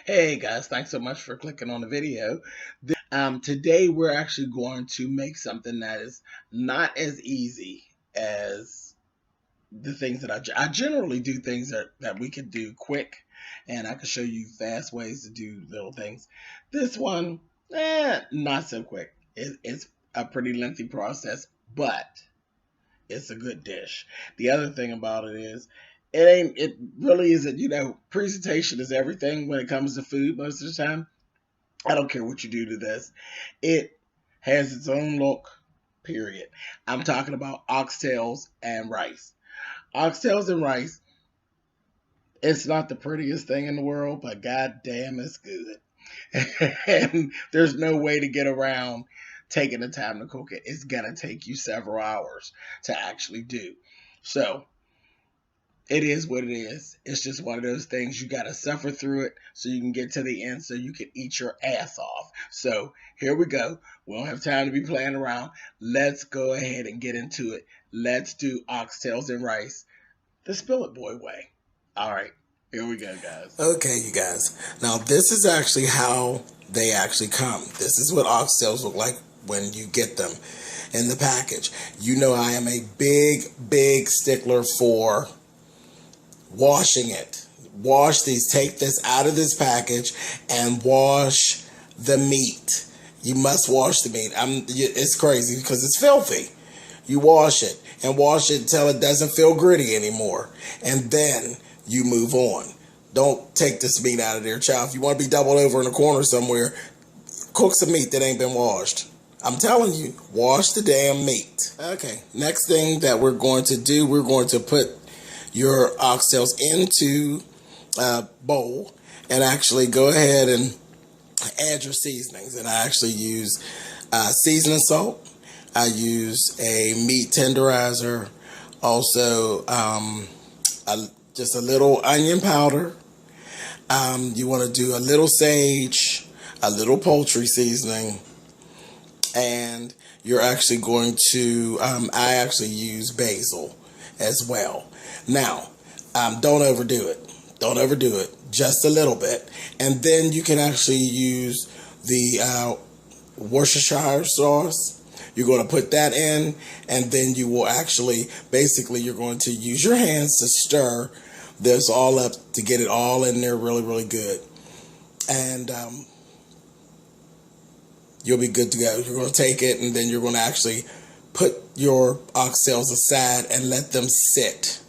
Hey guys, thanks so much for clicking on the video. Today we're actually going to make something that is not as easy as the things that I generally do things that we can do quick, and I can show you fast ways to do little things. This one, not so quick. It's a pretty lengthy process, but it's a good dish. The other thing about it is it really isn't, presentation is everything when it comes to food most of the time. I don't care what you do to this. It has its own look, period. I'm talking about oxtails and rice. Oxtails and rice, it's not the prettiest thing in the world, but goddamn it's good. And there's no way to get around taking the time to cook it. It's gonna take you several hours to actually do. So it is what it is. It's just one of those things. You gotta suffer through it so you can get to the end so you can eat your ass off. So here we go. We don't have time to be playing around. Let's go ahead and get into it. Let's do oxtails and rice the Spill It Boy way. All right. Here we go, guys. Okay, you guys. Now, this is actually how they actually come. This is what oxtails look like when you get them in the package. You know I am a big stickler for washing it. Wash these. Take this out of this package and wash the meat. You must wash the meat. It's crazy because it's filthy. You wash it and wash it until it doesn't feel gritty anymore. And then you move on. Don't take this meat out of there, child. If you want to be doubled over in a corner somewhere, cook some meat that ain't been washed. I'm telling you, wash the damn meat. Okay, next thing that we're going to do, we're going to put your oxtails into a bowl and actually go ahead and add your seasonings. And I actually use seasoning salt. I use a meat tenderizer. Also, just a little onion powder. You want to do a little sage, a little poultry seasoning, and you're actually going to, I actually use basil as well. Now, don't overdo it. Don't overdo it. Just a little bit. And then you can actually use the Worcestershire sauce. You're going to put that in, and then you will actually, basically, you're going to use your hands to stir this all up to get it all in there really good. And you'll be good to go. You're going to take it, and then you're going to actually put your oxtails aside and let them sit.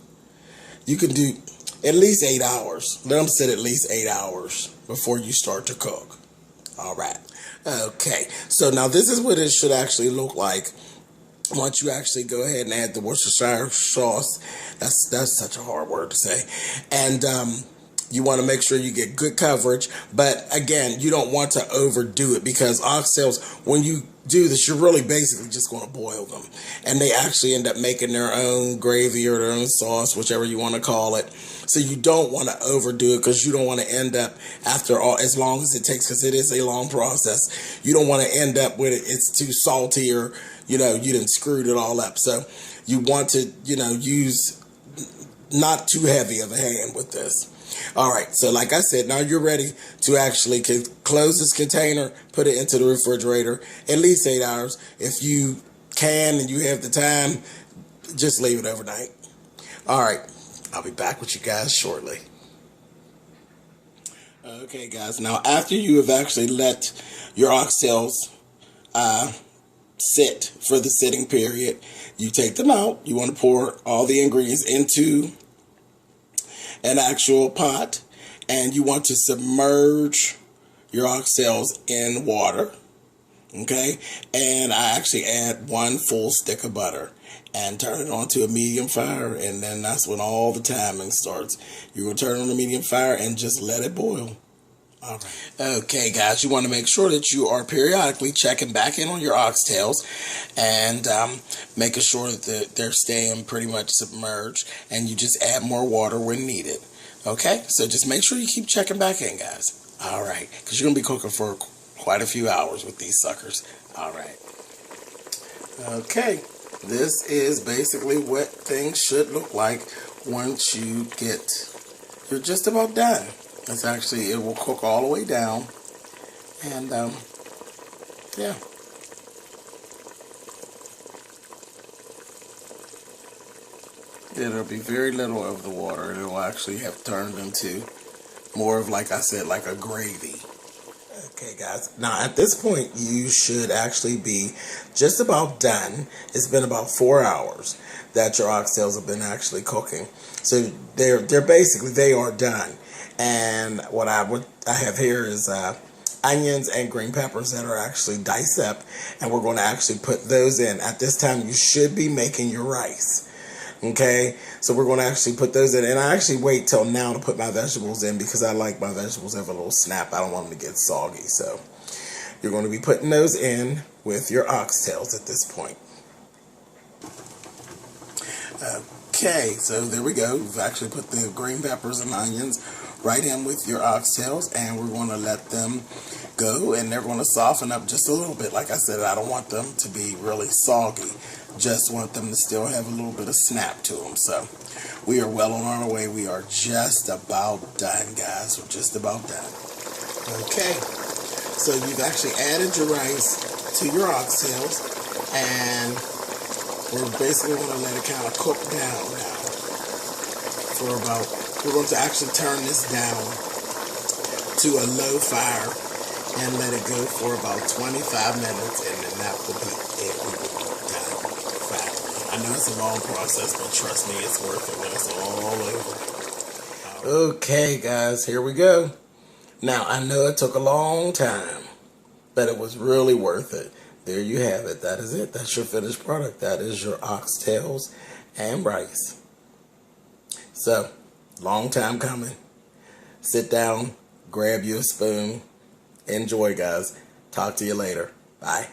You can do at least 8 hours. Let them sit at least 8 hours before you start to cook. All right. Okay, so now this is what it should actually look like once you actually go ahead and add the Worcestershire sauce. That's such a hard word to say. And you want to make sure you get good coverage. But again, you don't want to overdo it, because oxtails, when you do this, you're really basically just going to boil them. And they actually end up making their own gravy or their own sauce, whichever you want to call it. So you don't want to overdo it, because you don't want to end up, after all, as long as it takes, because it is a long process, you don't want to end up with it's too salty, or, you done screwed it all up. So you want to, use not too heavy of a hand with this. All right, so like I said, now you're ready to actually close this container, put it into the refrigerator, at least 8 hours. If you can and you have the time, just leave it overnight. All right, I'll be back with you guys shortly. Okay, guys, now after you have actually let your oxtails sit for the sitting period, you take them out. You want to pour all the ingredients into an actual pot, and you want to submerge your oxtails in water. Okay, and I actually add 1 full stick of butter and turn it on to a medium fire, and then that's when all the timing starts. You're going to turn on the medium fire and just let it boil. All right. Okay, guys, you want to make sure that you are periodically checking back in on your oxtails and making sure that they're staying pretty much submerged, and you just add more water when needed. Okay, so just make sure you keep checking back in, guys. All right, because you're going to be cooking for quite a few hours with these suckers. All right. Okay, this is basically what things should look like once you're just about done. It's actually, it will cook all the way down. And, yeah. There'll be very little of the water. It will actually have turned into more of, like I said, like a gravy. Okay, guys. Now, at this point, you should actually be just about done. It's been about 4 hours that your oxtails have been actually cooking. So they're basically, they are done. And what I have here is onions and green peppers that are actually diced up, and we're going to actually put those in. At this time, you should be making your rice. Okay, so we're going to actually put those in, and I actually wait till now to put my vegetables in because I like my vegetables to have a little snap. I don't want them to get soggy. So you're going to be putting those in with your oxtails at this point. Okay, so there we go. We've actually put the green peppers and onions right in with your oxtails, and we're going to let them go, and they're going to soften up just a little bit. Like I said, I don't want them to be really soggy. Just want them to still have a little bit of snap to them. So we are well on our way. We are just about done, guys. We're just about done. Okay, so you've actually added your rice to your oxtails, and we're basically going to let it kind of cook down now for about, we're going to actually turn this down to a low fire and let it go for about 25 minutes, and then that will be it. We will be done. I know it's a long process, but trust me, it's worth it when it's all over. Okay, guys, here we go. Now, I know it took a long time, but it was really worth it. There you have it. That is it. That's your finished product. That is your oxtails and rice. So, long time coming. Sit down, grab you a spoon. Enjoy, guys. Talk to you later. Bye.